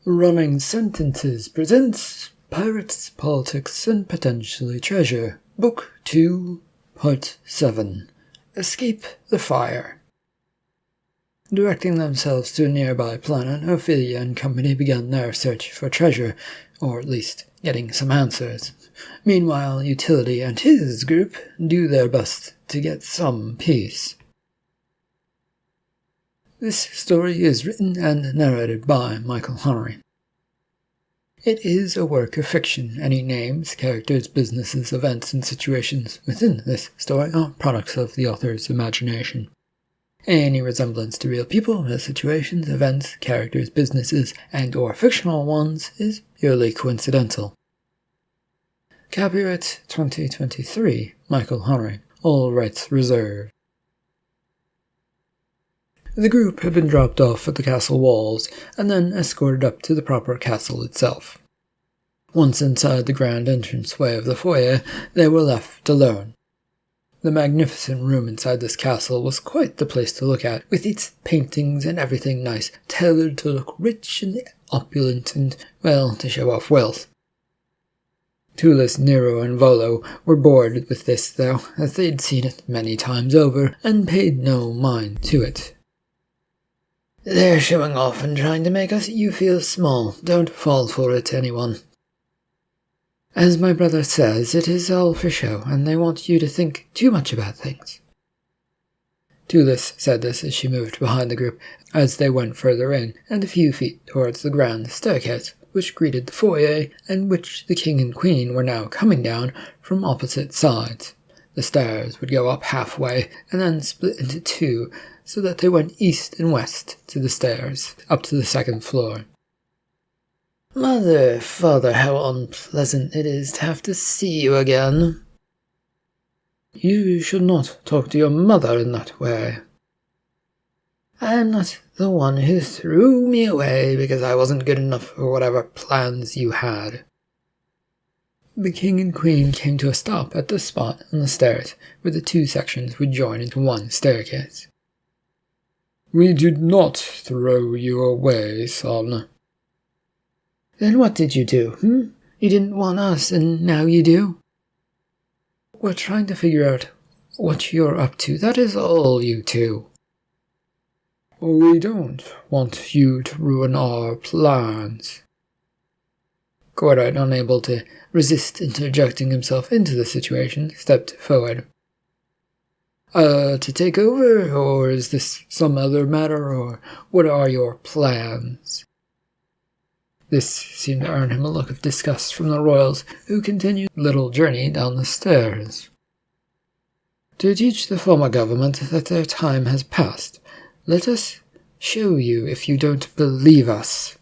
Running Sentences presents Pirates, Politics, and Potentially Treasure, Book 2, Part 7, Escape the Fire. Directing themselves to a nearby planet, Ophelia and company began their search for treasure, or at least getting some answers. Meanwhile, Utility and his group do their best to get some peace. This story is written and narrated by Michael Henry. It is a work of fiction. Any names, characters, businesses, events, and situations within this story are products of the author's imagination. Any resemblance to real people, situations, events, characters, businesses, and/or fictional ones is purely coincidental. Copyright 2023, Michael Henry. All rights reserved. The group had been dropped off at the castle walls and then escorted up to the proper castle itself. Once inside the grand entranceway of the foyer, they were left alone. The magnificent room inside this castle was quite the place to look at, with its paintings and everything nice, tailored to look rich and opulent and, well, to show off wealth. Tullus, Nero, and Volo were bored with this, though, as they'd seen it many times over and paid no mind to it. "They're showing off and trying to make you feel small. Don't fall for it, anyone. As my brother says, it is all for show, and they want you to think too much about things." Tullus said this as she moved behind the group as they went further in and a few feet towards the grand staircase, which greeted the foyer and which the king and queen were now coming down from opposite sides. The stairs would go up halfway and then split into two, so that they went east and west to the stairs, up to the second floor. "Mother, father, how unpleasant it is to have to see you again." "You should not talk to your mother in that way." "I am not the one who threw me away because I wasn't good enough for whatever plans you had." The king and queen came to a stop at the spot on the stairs where the two sections would join into one staircase. "We did not throw you away, son." "Then what did you do, You didn't want us, and now you do?" "We're trying to figure out what you're up to, that is all, you two." "We don't want you to ruin our plans." Cordite, unable to resist interjecting himself into the situation, stepped forward. To take over, or is this some other matter, or what are your plans?" This seemed to earn him a look of disgust from the royals, who continued the little journey down the stairs. "To teach the former government that their time has passed. Let us show you if you don't believe us."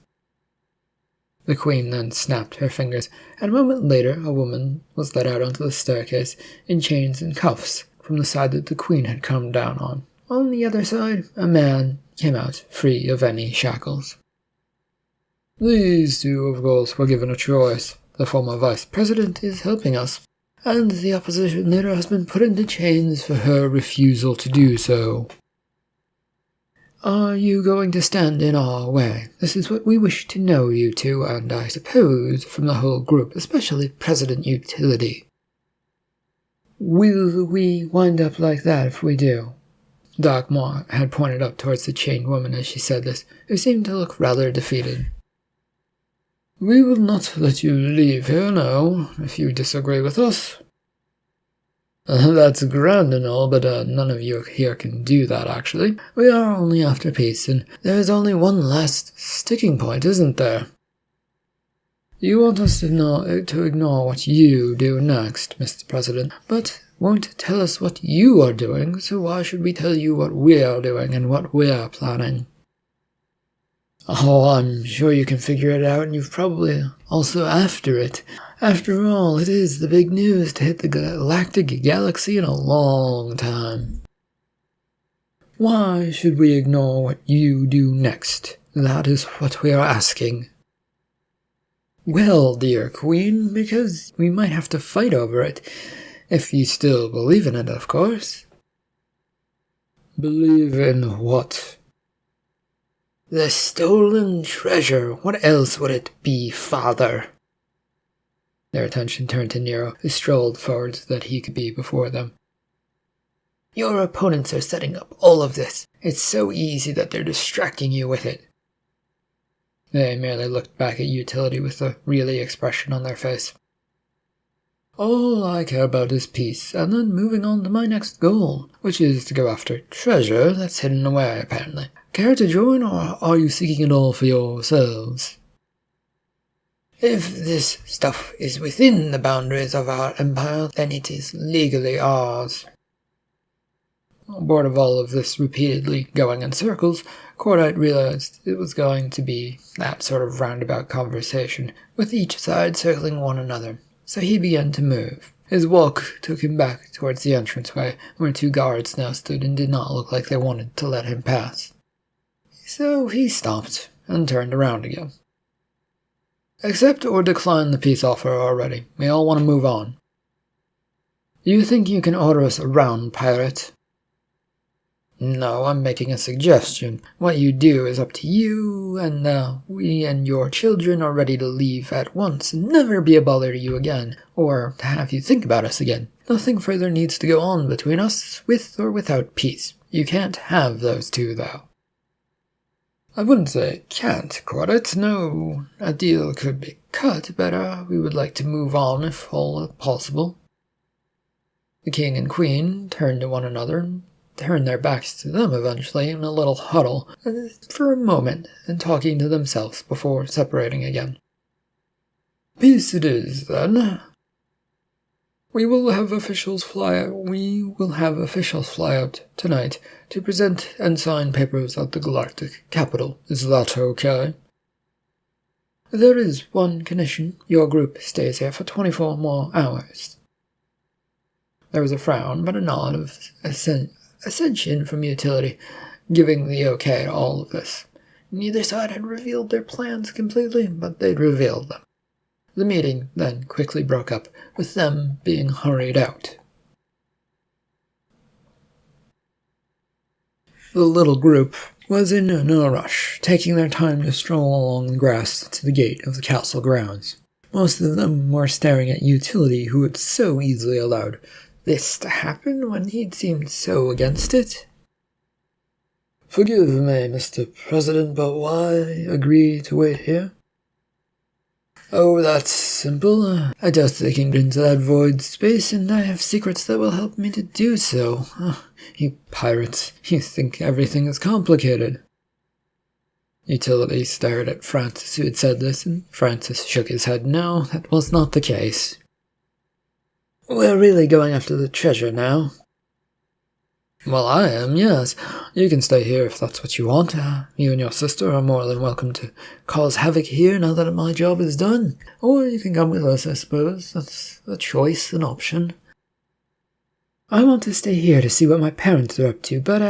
The queen then snapped her fingers, and a moment later a woman was led out onto the staircase in chains and cuffs from the side that the queen had come down on. On the other side, a man came out free of any shackles. "These two, of course, were given a choice. The former vice president is helping us, and the opposition leader has been put into chains for her refusal to do so. Are you going to stand in our way? This is what we wish to know, you two, and I suppose from the whole group, especially President Utility." "Will we wind up like that if we do?" Darkmoor had pointed up towards the chained woman as she said this, who seemed to look rather defeated. "We will not let you leave here, no, if you disagree with us." "That's grand and all, but none of you here can do that, actually. We are only after peace, and there is only one last sticking point, isn't there?" "You want us to ignore what you do next, Mr. President, but won't tell us what you are doing, so why should we tell you what we are doing and what we are planning?" "Oh, I'm sure you can figure it out, and you've probably also after it. After all, it is the big news to hit the galactic galaxy in a long time." "Why should we ignore what you do next? That is what we are asking." "Well, dear queen, because we might have to fight over it, if you still believe in it, of course." "Believe in what?" The stolen treasure. What else would it be, father? Their attention turned to Nero, who strolled forward so that he could be before them. Your opponents are setting up all of this. It's so easy that they're distracting you with it. They merely looked back at Utility with a really expression on their face. All I care about is peace, and then moving on to my next goal, which is to go after treasure that's hidden away, apparently. Care to join, or are you seeking it all for yourselves? If this stuff is within the boundaries of our empire, then it is legally ours. Bored of all of this repeatedly going in circles, Cordite realized it was going to be that sort of roundabout conversation, with each side circling one another. So he began to move. His walk took him back towards the entranceway, where 2 guards now stood and did not look like they wanted to let him pass. So he stopped and turned around again. Accept or decline the peace offer already. We all want to move on. You think you can order us around, pirate? No, I'm making a suggestion. What you do is up to you, and we and your children are ready to leave at once and never be a bother to you again, or to have you think about us again. Nothing further needs to go on between us, with or without peace. You can't have those 2, though. I wouldn't say can't, Cordite. No, a deal could be cut, but we would like to move on if all possible. The king and queen turned to one another and turned their backs to them eventually in a little huddle for a moment and talking to themselves before separating again. Peace it is, then. We will have officials fly out tonight to present and sign papers at the Galactic Capital. Is that okay? There is one condition. Your group stays here for 24 more hours. There was a frown, but a nod of ascension from Utility, giving the okay to all of this. Neither side had revealed their plans completely, but they'd revealed them. The meeting then quickly broke up, with them being hurried out. The little group was in no rush, taking their time to stroll along the grass to the gate of the castle grounds. Most of them were staring at Utility, who had so easily allowed this to happen when he'd seemed so against it. Forgive me, Mr. President, but why agree to wait here? Oh, that's simple. I doubt they can get into that void space, and I have secrets that will help me to do so. You pirates, you think everything is complicated. Utility stared at Francis, who had said this, and Francis shook his head. No, that was not the case. We're really going after the treasure now. Well, I am, yes. You can stay here if that's what you want. You and your sister are more than welcome to cause havoc here now that my job is done. Or you can come with us, I suppose. That's a choice, an option. I want to stay here to see what my parents are up to, but,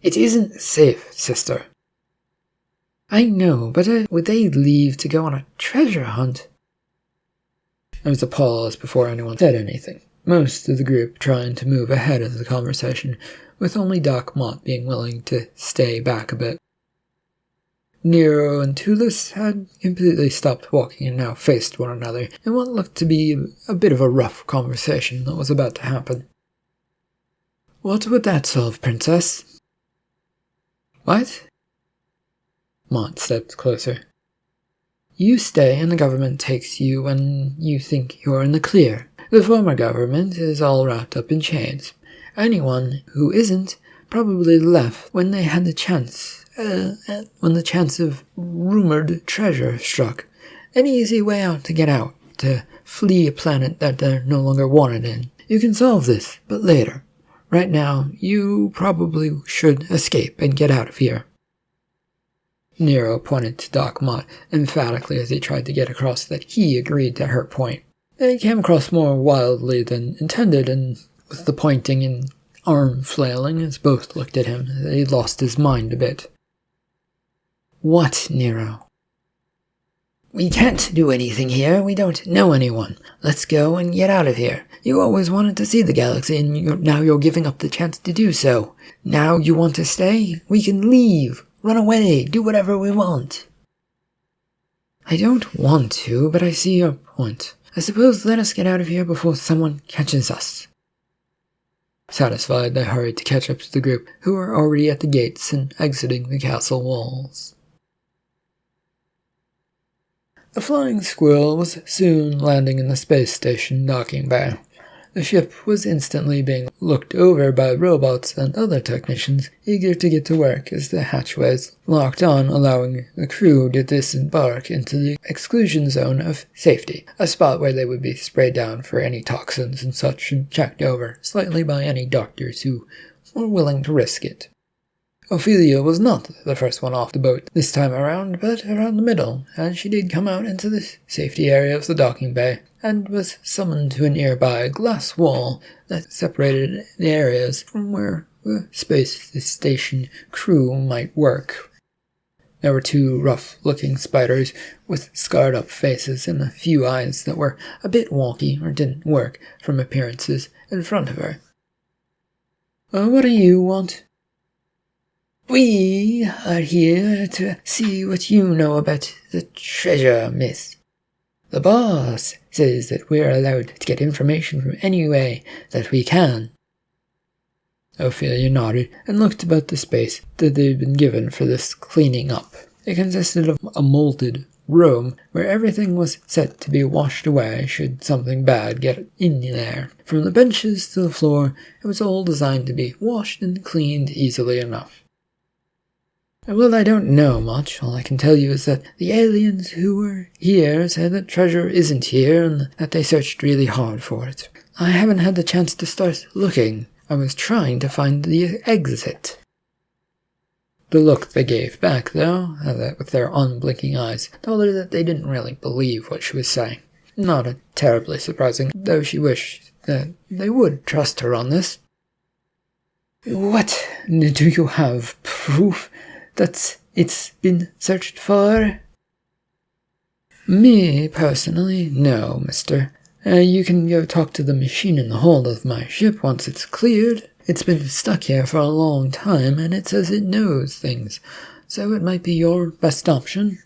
It isn't safe, sister. I know, but would they leave to go on a treasure hunt? There was a pause before anyone said anything. Most of the group trying to move ahead of the conversation, with only Doc Mott being willing to stay back a bit. Nero and Tullus had completely stopped walking and now faced one another in what looked to be a bit of a rough conversation that was about to happen. What would that solve, Princess? What? Mott stepped closer. You stay and the government takes you when you think you're in the clear. The former government is all wrapped up in chains. Anyone who isn't probably left when they had the chance, when the chance of rumored treasure struck. An easy way out to get out, to flee a planet that they're no longer wanted in. You can solve this, but later. Right now, you probably should escape and get out of here. Nero pointed to Doc Mott emphatically as he tried to get across that he agreed to her point. It came across more wildly than intended, and with the pointing and arm flailing as both looked at him, he lost his mind a bit. What, Nero? We can't do anything here. We don't know anyone. Let's go and get out of here. You always wanted to see the galaxy, and now you're giving up the chance to do so. Now you want to stay? We can leave. run away, do whatever we want." "I don't want to, but I see your point. I suppose let us get out of here before someone catches us." Satisfied, they hurried to catch up to the group, who were already at the gates and exiting the castle walls. The flying squirrel was soon landing in the space station docking bay. The ship was instantly being looked over by robots and other technicians, eager to get to work as the hatchways locked on, allowing the crew to disembark into the exclusion zone of safety, a spot where they would be sprayed down for any toxins and such and checked over slightly by any doctors who were willing to risk it. Ophelia was not the first one off the boat this time around, but around the middle, and she did come out into the safety area of the docking bay, and was summoned to a nearby glass wall that separated the areas from where the space station crew might work. There were 2 rough-looking spiders with scarred-up faces and a few eyes that were a bit wonky or didn't work from appearances in front of her. "What do you want?" "We are here to see what you know about the treasure, miss. The boss says that we're allowed to get information from any way that we can." Ophelia nodded and looked about the space that they'd been given for this cleaning up. It consisted of a molded room where everything was set to be washed away should something bad get in there. From the benches to the floor, it was all designed to be washed and cleaned easily enough. "Well, I don't know much. All I can tell you is that the aliens who were here said that treasure isn't here and that they searched really hard for it. I haven't had the chance to start looking. I was trying to find the exit." The look they gave back, though, with their unblinking eyes, told her that they didn't really believe what she was saying. Not terribly surprising, though she wished that they would trust her on this. "What? Do you have proof that it's been searched for?" "Me, personally, no, mister. You can go talk to the machine in the hold of my ship once it's cleared. It's been stuck here for a long time, and it says it knows things, so it might be your best option."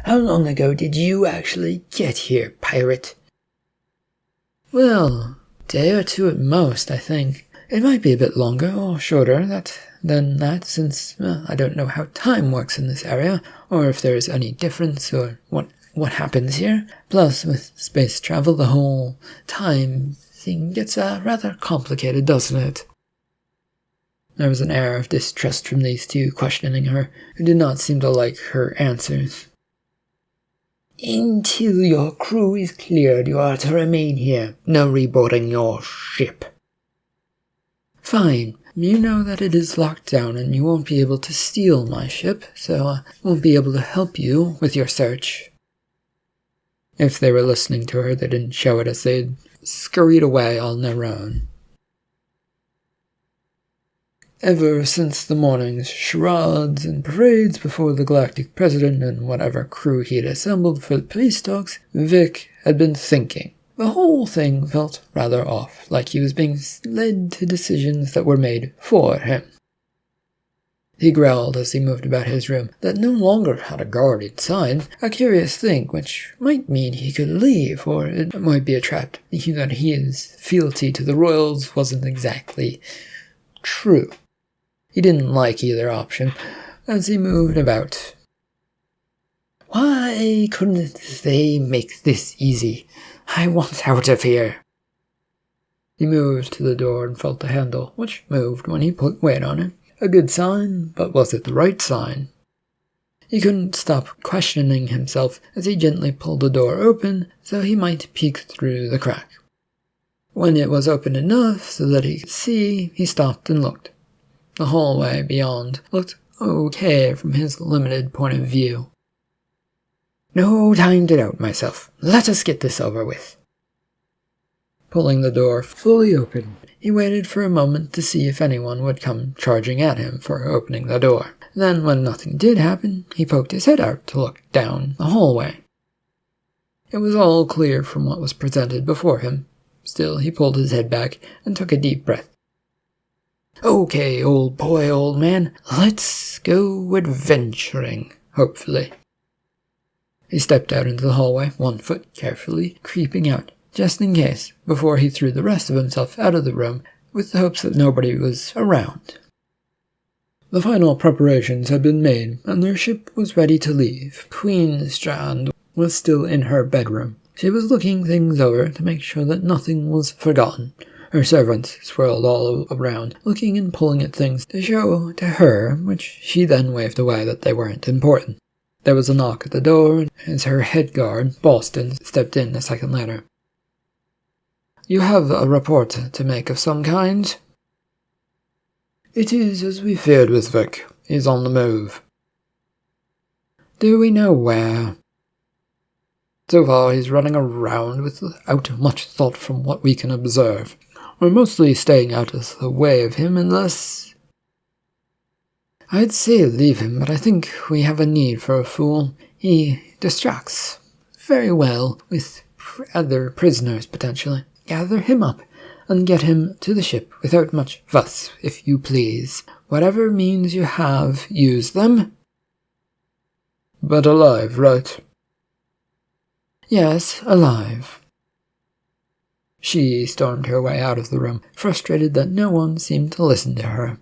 "How long ago did you actually get here, pirate?" "Well, a day or 2 at most, I think. It might be a bit longer or shorter than that, since I don't know how time works in this area, or if there is any difference, or what happens here. Plus, with space travel, the whole time thing gets rather complicated, doesn't it?" There was an air of distrust from these 2 questioning her, who did not seem to like her answers. "Until your crew is cleared, you are to remain here. No reboarding your ship." "Fine. You know that it is locked down and you won't be able to steal my ship, so I won't be able to help you with your search." If they were listening to her, they didn't show it as they'd scurried away on their own. Ever since the morning's charades and parades before the Galactic President and whatever crew he had assembled for the peace talks, Vic had been thinking. The whole thing felt rather off, like he was being led to decisions that were made for him. He growled as he moved about his room that no longer had a guard inside, a curious thing which might mean he could leave, or it might be a trap that his fealty to the royals wasn't exactly true. He didn't like either option as he moved about. Why couldn't they make this easy? I want out of here. He moved to the door and felt the handle, which moved when he put weight on it. A good sign, but was it the right sign? He couldn't stop questioning himself as he gently pulled the door open so he might peek through the crack. When it was open enough so that he could see, he stopped and looked. The hallway beyond looked okay from his limited point of view. No time to doubt myself. Let us get this over with. Pulling the door fully open, he waited for a moment to see if anyone would come charging at him for opening the door. Then, when nothing did happen, he poked his head out to look down the hallway. It was all clear from what was presented before him. Still, he pulled his head back and took a deep breath. Okay, old boy, old man, let's go adventuring, hopefully. He stepped out into the hallway, one foot carefully creeping out, just in case, before he threw the rest of himself out of the room, with the hopes that nobody was around. The final preparations had been made, and their ship was ready to leave. Queen Strand was still in her bedroom. She was looking things over to make sure that nothing was forgotten. Her servants swirled all around, looking and pulling at things to show to her, which she then waved away that they weren't important. There was a knock at the door, as her head guard, Boston, stepped in a second later. "You have a report to make of some kind?" "It is as we feared with Vic. He's on the move." "Do we know where?" "So far he's running around without much thought from what we can observe. We're mostly staying out of the way of him unless—" "I'd say leave him, but I think we have a need for a fool. He distracts very well with other prisoners, potentially. Gather him up and get him to the ship without much fuss, if you please. Whatever means you have, use them." "But alive, right?" "Yes, alive." She stormed her way out of the room, frustrated that no one seemed to listen to her.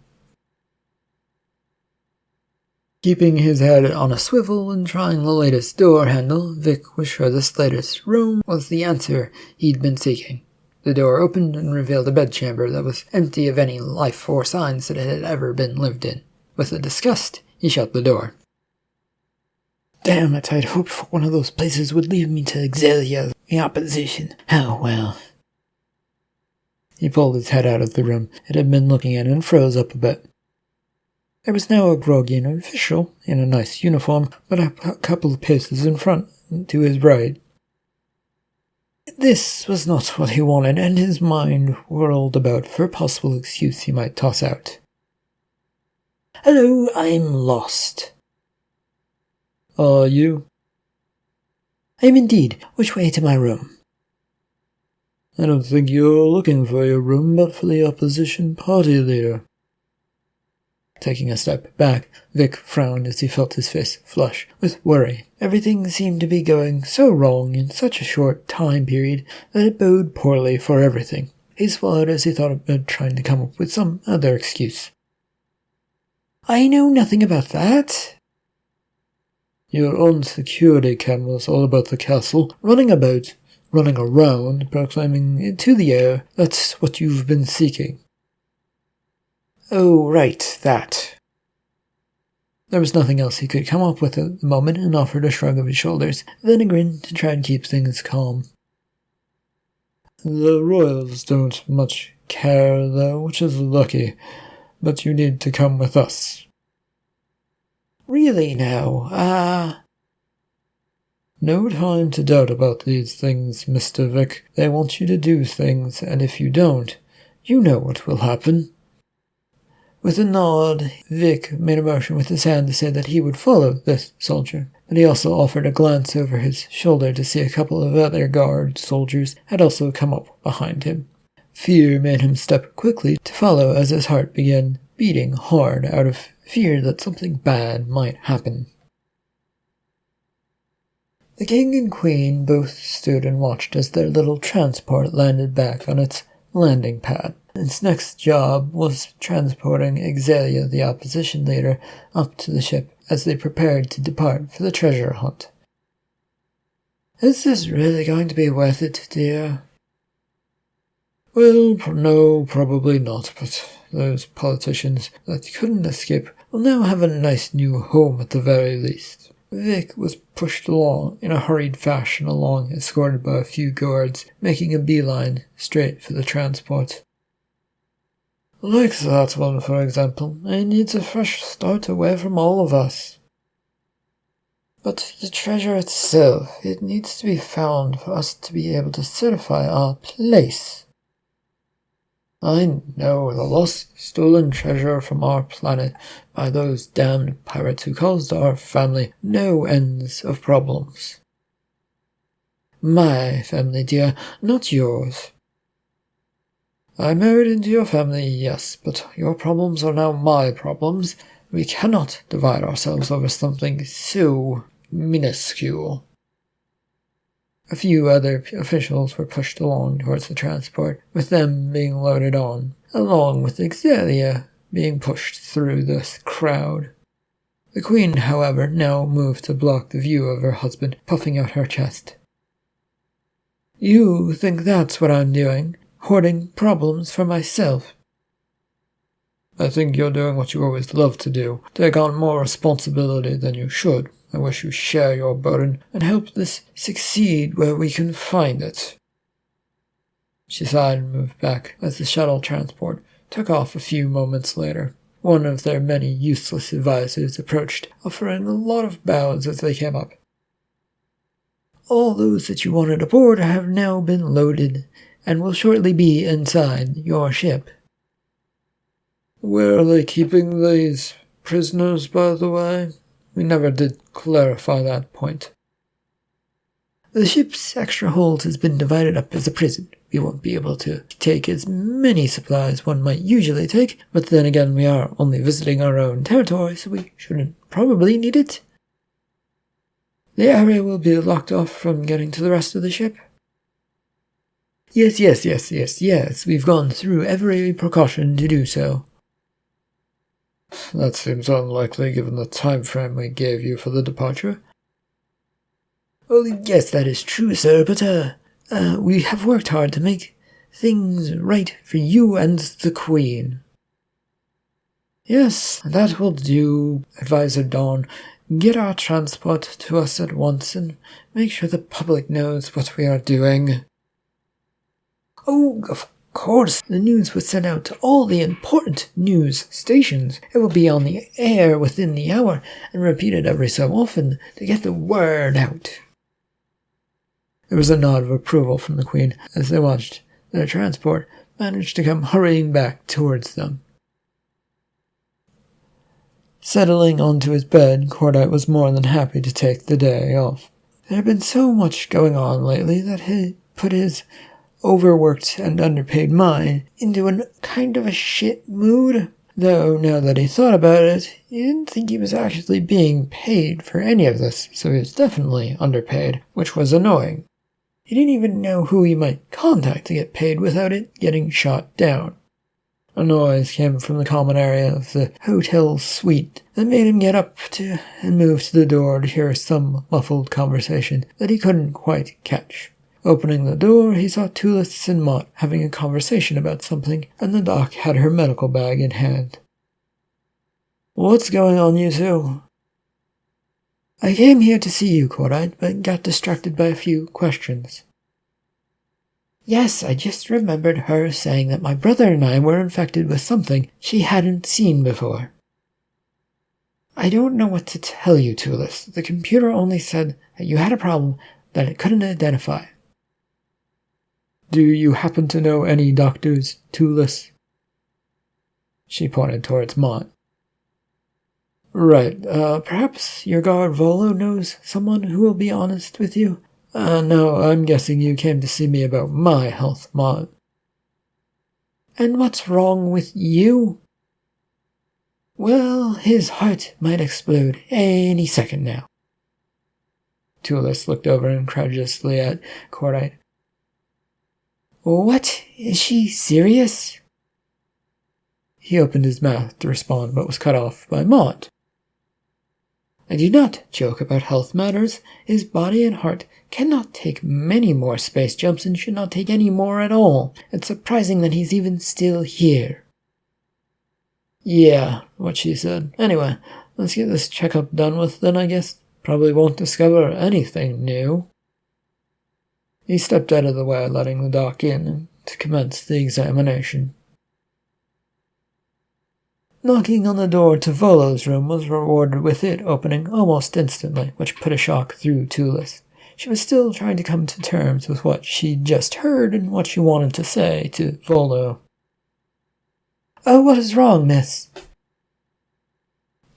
Keeping his head on a swivel and trying the latest door handle, Vic was sure this latest room was the answer he'd been seeking. The door opened and revealed a bedchamber that was empty of any life or signs that it had ever been lived in. With a disgust, he shut the door. "Damn it, I'd hoped for one of those places would lead me to Exelia, the opposition. Oh well." He pulled his head out of the room it had been looking at and froze up a bit. There was now a groggy official, in a nice uniform, but a couple of paces in front, to his right. This was not what he wanted, and his mind whirled about for a possible excuse he might toss out. "Hello, I'm lost." "Are you?" "I am indeed. Which way to my room?" "I don't think you're looking for your room, but for the opposition party leader." Taking a step back, Vic frowned as he felt his face flush with worry. Everything seemed to be going so wrong in such a short time period that it boded poorly for everything. He swallowed as he thought about trying to come up with some other excuse. "I know nothing about that." "Your own security cameras all about the castle, running around, proclaiming into the air that's what you've been seeking." "Oh, right, that." There was nothing else he could come up with at the moment, and offered a shrug of his shoulders, then a grin to try and keep things calm. "The royals don't much care, though, which is lucky, but you need to come with us." "Really now, No time to doubt about these things, Mr. Vic. They want you to do things, and if you don't, you know what will happen." With a nod, Vic made a motion with his hand to say that he would follow this soldier, but he also offered a glance over his shoulder to see a couple of other guard soldiers had also come up behind him. Fear made him step quickly to follow as his heart began beating hard out of fear that something bad might happen. The king and queen both stood and watched as their little transport landed back on its landing pad. Its next job was transporting Exelia, the opposition leader, up to the ship as they prepared to depart for the treasure hunt. "Is this really going to be worth it, dear?" "Well, no, probably not, but those politicians that couldn't escape will now have a nice new home at the very least." Vic was pushed along in a hurried fashion escorted by a few guards, making a beeline straight for the transport. "Like that one, for example. It needs a fresh start away from all of us." "But the treasure itself, it needs to be found for us to be able to certify our place." "I know, the lost, stolen treasure from our planet by those damned pirates who caused our family no ends of problems." "My family, dear, not yours." I married into your family, yes, but your problems are now my problems. We cannot divide ourselves over something so minuscule. A few other officials were pushed along towards the transport, with them being loaded on, along with Exelia being pushed through the crowd. The Queen, however, now moved to block the view of her husband, puffing out her chest. You think that's what I'm doing? Hoarding problems for myself? I think you're doing what you always love to do, take on more responsibility than you should. I wish you share your burden and help this succeed where we can find it. She sighed and moved back as the shuttle transport took off a few moments later. One of their many useless advisors approached, offering a lot of bows as they came up. All those that you wanted aboard have now been loaded and will shortly be inside your ship. Where are they keeping these prisoners, by the way? We never did clarify that point. The ship's extra hold has been divided up as a prison. We won't be able to take as many supplies one might usually take, but then again we are only visiting our own territory, so we shouldn't probably need it. The area will be locked off from getting to the rest of the ship. Yes, we've gone through every precaution to do so. That seems unlikely given the time frame we gave you for the departure. Well, yes, that is true, sir, but, we have worked hard to make things right for you and the Queen. Yes, that will do, Advisor Dawn. Get our transport to us at once and make sure the public knows what we are doing. Oh, of course, the news was sent out to all the important news stations. It will be on the air within the hour and repeated every so often to get the word out. There was a nod of approval from the Queen as they watched their transport manage to come hurrying back towards them. Settling onto his bed, Cordite was more than happy to take the day off. There had been so much going on lately that he put his overworked and underpaid mind into a kind of a shit mood. Though, now that he thought about it, he didn't think he was actually being paid for any of this, so he was definitely underpaid, which was annoying. He didn't even know who he might contact to get paid without it getting shot down. A noise came from the common area of the hotel suite that made him get up and move to the door to hear some muffled conversation that he couldn't quite catch. Opening the door, he saw Tulis and Mott having a conversation about something, and the doc had her medical bag in hand. What's going on, you two? I came here to see you, Cordite, but got distracted by a few questions. Yes, I just remembered her saying that my brother and I were infected with something she hadn't seen before. I don't know what to tell you, Tulis. The computer only said that you had a problem that it couldn't identify. Do you happen to know any doctors, Tulis? She pointed towards Mott. Right, perhaps your guard Volo knows someone who will be honest with you? No, I'm guessing you came to see me about my health, Mott. And what's wrong with you? Well, his heart might explode any second now. Tulis looked over incredulously at Cordite. What? Is she serious? He opened his mouth to respond, but was cut off by Mott. I do not joke about health matters. His body and heart cannot take many more space jumps and should not take any more at all. It's surprising that he's even still here. Yeah, what she said. Anyway, let's get this checkup done with, then I guess probably won't discover anything new. He stepped out of the way, letting the doc in to commence the examination. Knocking on the door to Volo's room was rewarded with it opening almost instantly, which put a shock through Tulis. She was still trying to come to terms with what she'd just heard and what she wanted to say to Volo. Oh, what is wrong, miss?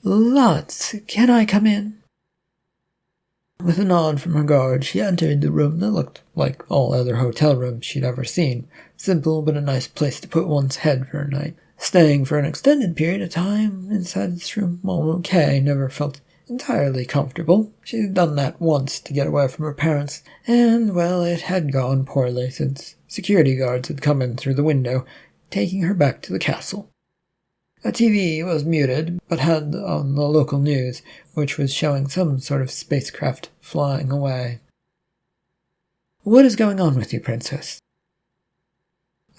Lots. Can I come in? With a nod from her guard, she entered the room that looked like all other hotel rooms she'd ever seen. Simple, but a nice place to put one's head for a night. Staying for an extended period of time inside this room, while Kay never felt entirely comfortable. She'd done that once to get away from her parents, and, well, it had gone poorly since security guards had come in through the window, taking her back to the castle. A TV was muted, but had on the local news, which was showing some sort of spacecraft flying away. "What is going on with you, Princess?"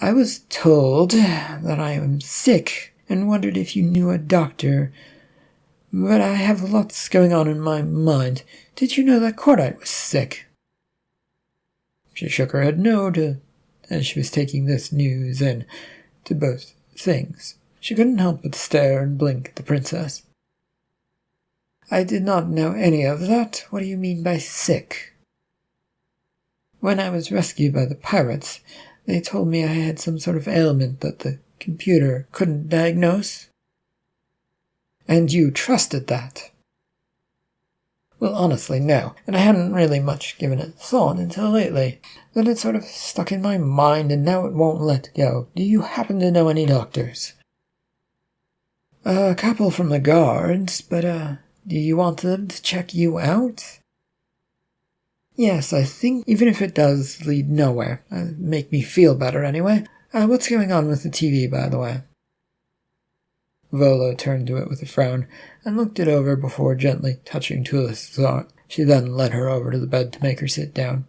"I was told that I am sick and wondered if you knew a doctor, but I have lots going on in my mind. Did you know that Cordite was sick?" She shook her head no as she was taking this news in to both things. She couldn't help but stare and blink at the princess. "I did not know any of that. What do you mean by sick?" "When I was rescued by the pirates, they told me I had some sort of ailment that the computer couldn't diagnose." "And you trusted that?" "Well, honestly, no, and I hadn't really much given it thought until lately. Then it sort of stuck in my mind, and now it won't let go. Do you happen to know any doctors?" "A couple from the guards, but, do you want them to check you out?" "Yes, I think, even if it does lead nowhere. Make me feel better, anyway. What's going on with the TV, by the way?" Volo turned to it with a frown, and looked it over before gently touching Tulis's arm. She then led her over to the bed to make her sit down.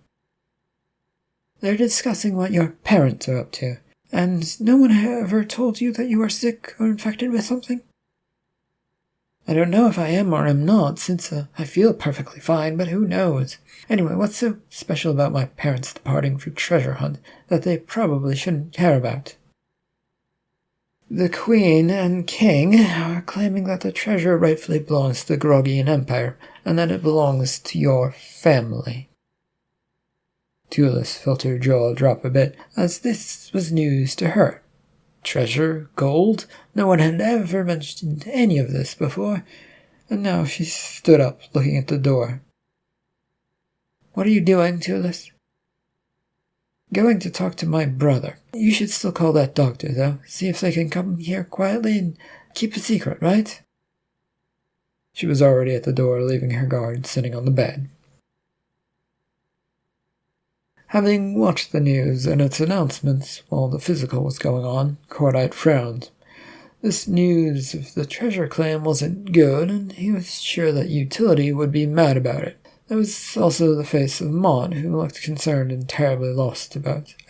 "They're discussing what your parents are up to. And no one ever told you that you are sick or infected with something?" "I don't know if I am or am not, since I feel perfectly fine, but who knows? Anyway, what's so special about my parents departing for treasure hunt that they probably shouldn't care about?" "The Queen and King are claiming that the treasure rightfully belongs to the Grogian Empire, and that it belongs to your family." Tulis felt her jaw drop a bit, as this was news to her. Treasure? Gold? No one had ever mentioned any of this before, and now she stood up, looking at the door. "What are you doing, Tulis?" "Going to talk to my brother. You should still call that doctor, though. See if they can come here quietly and keep a secret, right?" She was already at the door, leaving her guard sitting on the bed. Having watched the news and its announcements while the physical was going on, Cordite frowned. This news of the treasure claim wasn't good, and he was sure that Utility would be mad about it. There was also the face of Maud, who looked concerned and terribly lost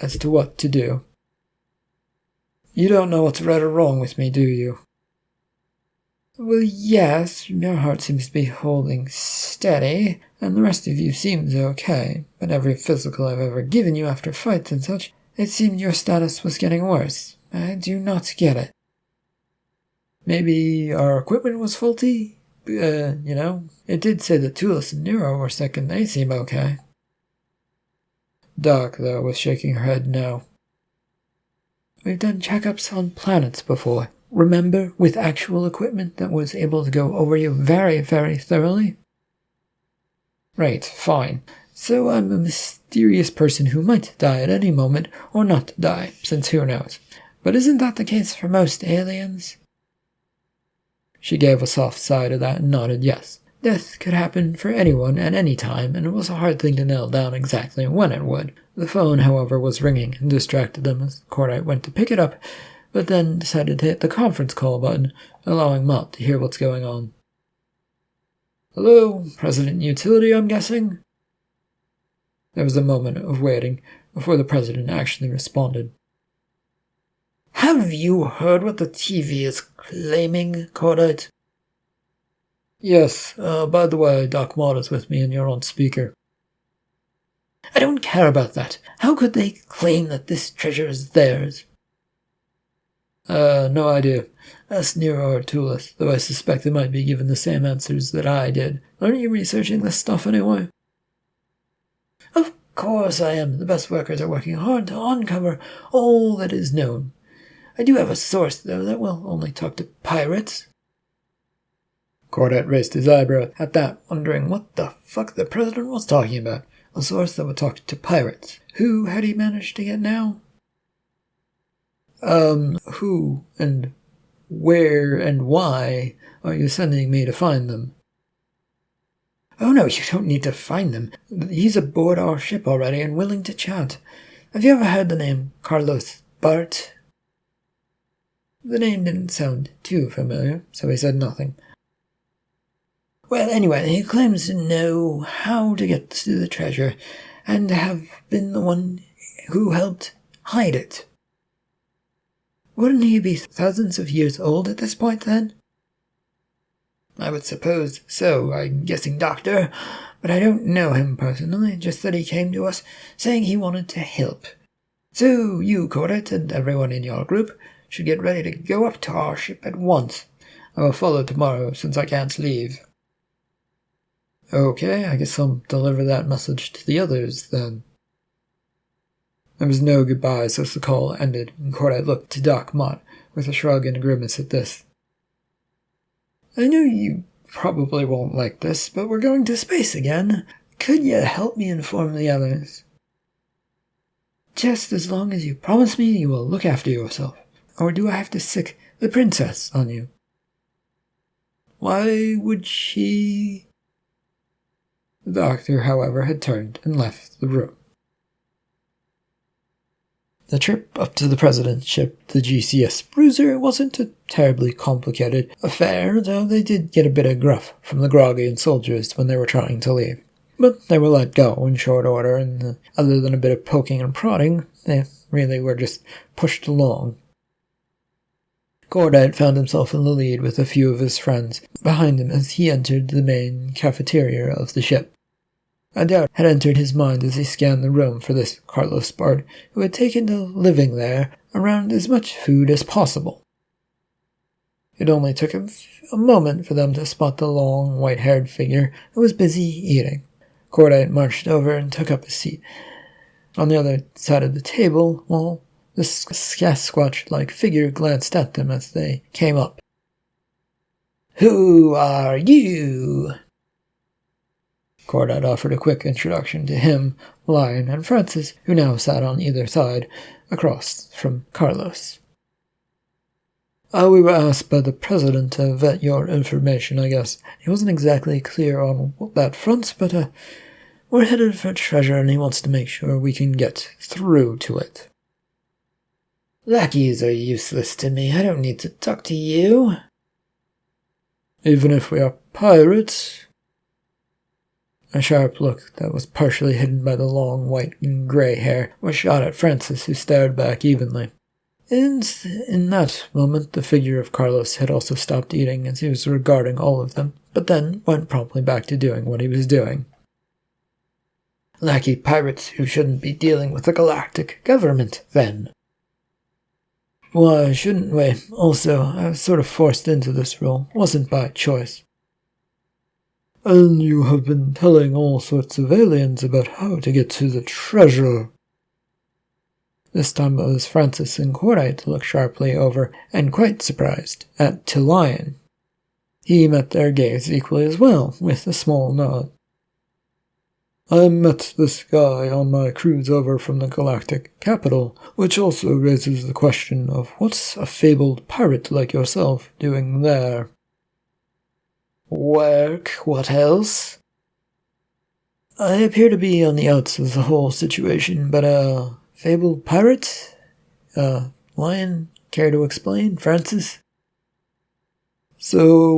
as to what to do. "You don't know what's right or wrong with me, do you?" "Well, yes, your heart seems to be holding steady, and the rest of you seems okay, but every physical I've ever given you after fights and such, it seemed your status was getting worse. I do not get it." "Maybe our equipment was faulty? It did say that Tulis and Nero were sick and they seem okay." Doc, though, was shaking her head no. "We've done checkups on planets before. Remember, with actual equipment that was able to go over you very, very thoroughly?" "Right, fine. So I'm a mysterious person who might die at any moment, or not die, since who knows. But isn't that the case for most aliens?" She gave a soft sigh to that and nodded yes. Death could happen for anyone at any time, and it was a hard thing to nail down exactly when it would. The phone, however, was ringing and distracted them as Cordite went to pick it up, but then decided to hit the conference call button, allowing Mott to hear what's going on. "Hello, President Utility, I'm guessing?" There was a moment of waiting before the president actually responded. "Have you heard what the TV is claiming, Cordite?" "Yes, by the way, Doc Mott is with me and you're on speaker." "I don't care about that. How could they claim that this treasure is theirs?" No idea. Ask Nero or Tulis, though I suspect they might be given the same answers that I did. Aren't you researching this stuff anyway?" "Of course I am. The best workers are working hard to uncover all that is known. I do have a source, though, that will only talk to pirates." Cordite raised his eyebrow at that, wondering what the fuck the president was talking about. A source that would talk to pirates. Who had he managed to get now? Who and where and why are you sending me to find them? Oh no, you don't need to find them. He's aboard our ship already and willing to chat. Have you ever heard the name Carlos Bart? The name didn't sound too familiar, so he said nothing. Well, anyway, he claims to know how to get to the treasure, and have been the one who helped hide it. Wouldn't he be thousands of years old at this point, then? I would suppose so, I'm guessing, Doctor, but I don't know him personally, just that he came to us saying he wanted to help. So you, Cordite, and everyone in your group should get ready to go up to our ship at once. I will follow tomorrow, since I can't leave. Okay, I guess I'll deliver that message to the others, then. There was no goodbye, so the call ended, and Cordite looked to Doc Mott with a shrug and a grimace at this. I know you probably won't like this, but we're going to space again. Could you help me inform the others? Just as long as you promise me you will look after yourself. Or do I have to sick the princess on you? Why would she... The doctor, however, had turned and left the room. The trip up to the president's ship, the GCS Bruiser, wasn't a terribly complicated affair, though they did get a bit of gruff from the Groggian soldiers when they were trying to leave. But they were let go in short order, and other than a bit of poking and prodding, they really were just pushed along. Cordite found himself in the lead with a few of his friends behind him as he entered the main cafeteria of the ship. A doubt had entered his mind as he scanned the room for this Carlos Bart, who had taken to living there around as much food as possible. It only took him a moment for them to spot the long, white-haired figure who was busy eating. Cordite marched over and took up a seat on the other side of the table, while the Sasquatch-like figure glanced at them as they came up. "Who are you?" Cordite offered a quick introduction to him, Lion, and Francis, who now sat on either side, across from Carlos. We were asked by the president to vet your information, I guess. He wasn't exactly clear on that front, but we're headed for treasure and he wants to make sure we can get through to it. Lackeys are useless to me. I don't need to talk to you. Even if we are pirates? A sharp look that was partially hidden by the long white and grey hair was shot at Francis, who stared back evenly. And in that moment the figure of Carlos had also stopped eating as he was regarding all of them, but then went promptly back to doing what he was doing. Lackey pirates who shouldn't be dealing with the galactic government, then. Why shouldn't we? Also, I was sort of forced into this role, wasn't by choice. And you have been telling all sorts of aliens about how to get to the treasure. This time it was Francis and Cordite to look sharply over, and quite surprised, at Lion. He met their gaze equally as well, with a small nod. I met this guy on my cruise over from the galactic capital, which also raises the question of what's a fabled pirate like yourself doing there? Work, what else? I appear to be on the outs of the whole situation, but fabled pirate? Lion, care to explain, Francis? So,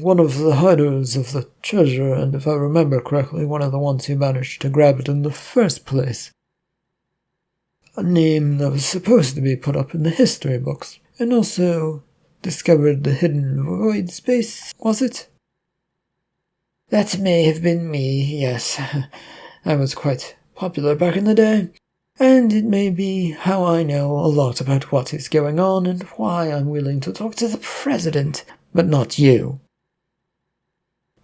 one of the hiders of the treasure, and if I remember correctly, one of the ones who managed to grab it in the first place. A name that was supposed to be put up in the history books, and also discovered the hidden void space, was it? That may have been me, yes. I was quite popular back in the day, and it may be how I know a lot about what is going on and why I'm willing to talk to the president, but not you.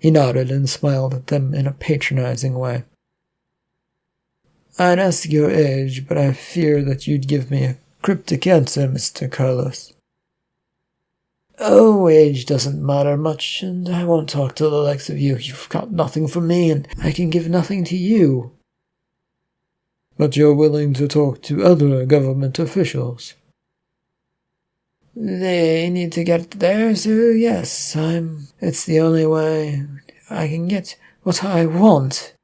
He nodded and smiled at them in a patronizing way. I'd ask your age, but I fear that you'd give me a cryptic answer, Mr. Carlos. Oh, age doesn't matter much, and I won't talk to the likes of you. You've got nothing from me, and I can give nothing to you. But you're willing to talk to other government officials. They need to get there, so yes, it's the only way I can get what I want.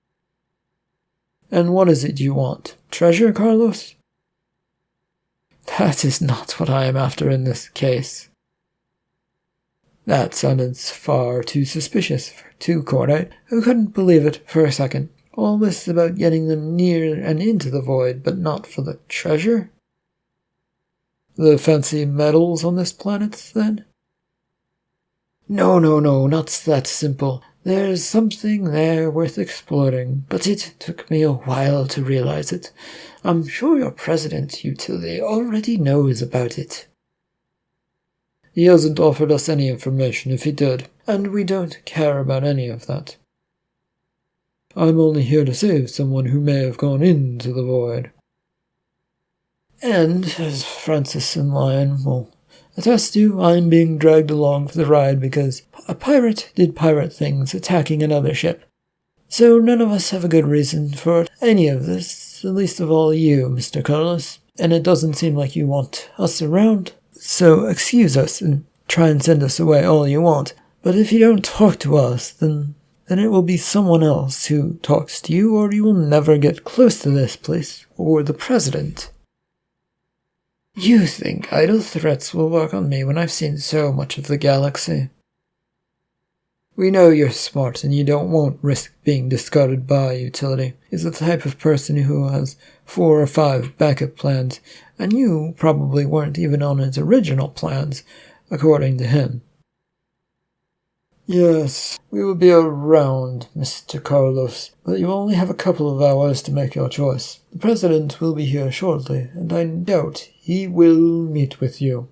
And what is it you want? Treasure, Carlos? That is not what I am after in this case. That sounded far too suspicious to Cordite, who couldn't believe it for a second. All this about getting them near and into the void, but not for the treasure? The fancy metals on this planet, then? No, not that simple. There's something there worth exploring, but it took me a while to realize it. I'm sure your president utility already knows about it. He hasn't offered us any information if he did, and we don't care about any of that. I'm only here to save someone who may have gone into the void. And, as Francis and Lion will attest to, I'm being dragged along for the ride because a pirate did pirate things attacking another ship. So none of us have a good reason for any of this, at least of all you, Mr. Carlos, and it doesn't seem like you want us around. So excuse us and try and send us away all you want, but if you don't talk to us, then it will be someone else who talks to you, or you will never get close to this place, or the president. You think idle threats will work on me when I've seen so much of the galaxy. We know you're smart and you don't won't risk being discarded by utility. He's the type of person who has 4 or 5 backup plans, and you probably weren't even on his original plans, according to him. Yes, we will be around, Mr. Carlos, but you only have a couple of hours to make your choice. The president will be here shortly, and I doubt he will meet with you.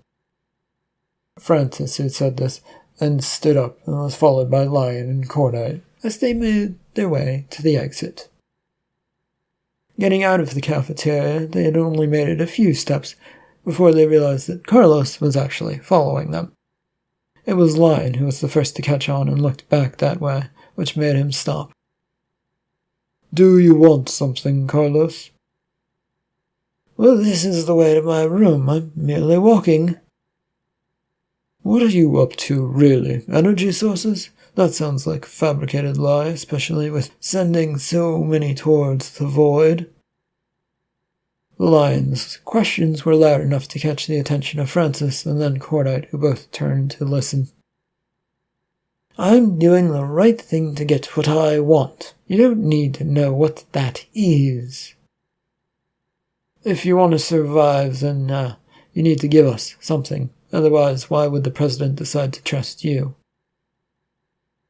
Francis had said this, and stood up and was followed by Lion and Cordite as they made their way to the exit. Getting out of the cafeteria, they had only made it a few steps before they realized that Carlos was actually following them. It was Lion who was the first to catch on and looked back that way, which made him stop. Do you want something, Carlos? Well, this is the way to my room. I'm merely walking. What are you up to, really? Energy sources? That sounds like a fabricated lie, especially with sending so many towards the void. The Lion's questions were loud enough to catch the attention of Francis and then Cordite, who both turned to listen. I'm doing the right thing to get what I want. You don't need to know what that is. If you want to survive, then you need to give us something. Otherwise, why would the president decide to trust you?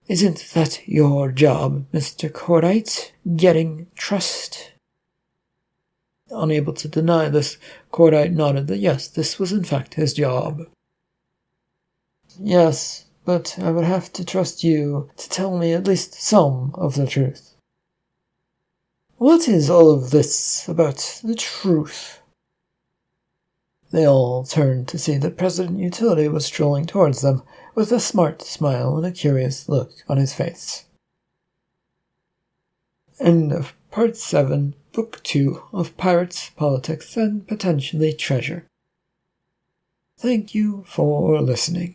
Isn't that your job, Mr. Cordite? Getting trust? Unable to deny this, Cordite nodded that yes, this was in fact his job. Yes, but I would have to trust you to tell me at least some of the truth. What is all of this about the truth? They all turned to see that President Utility was strolling towards them, with a smart smile and a curious look on his face. End of Part 7, Book 2 of Pirates, Politics, and Potentially Treasure. Thank you for listening.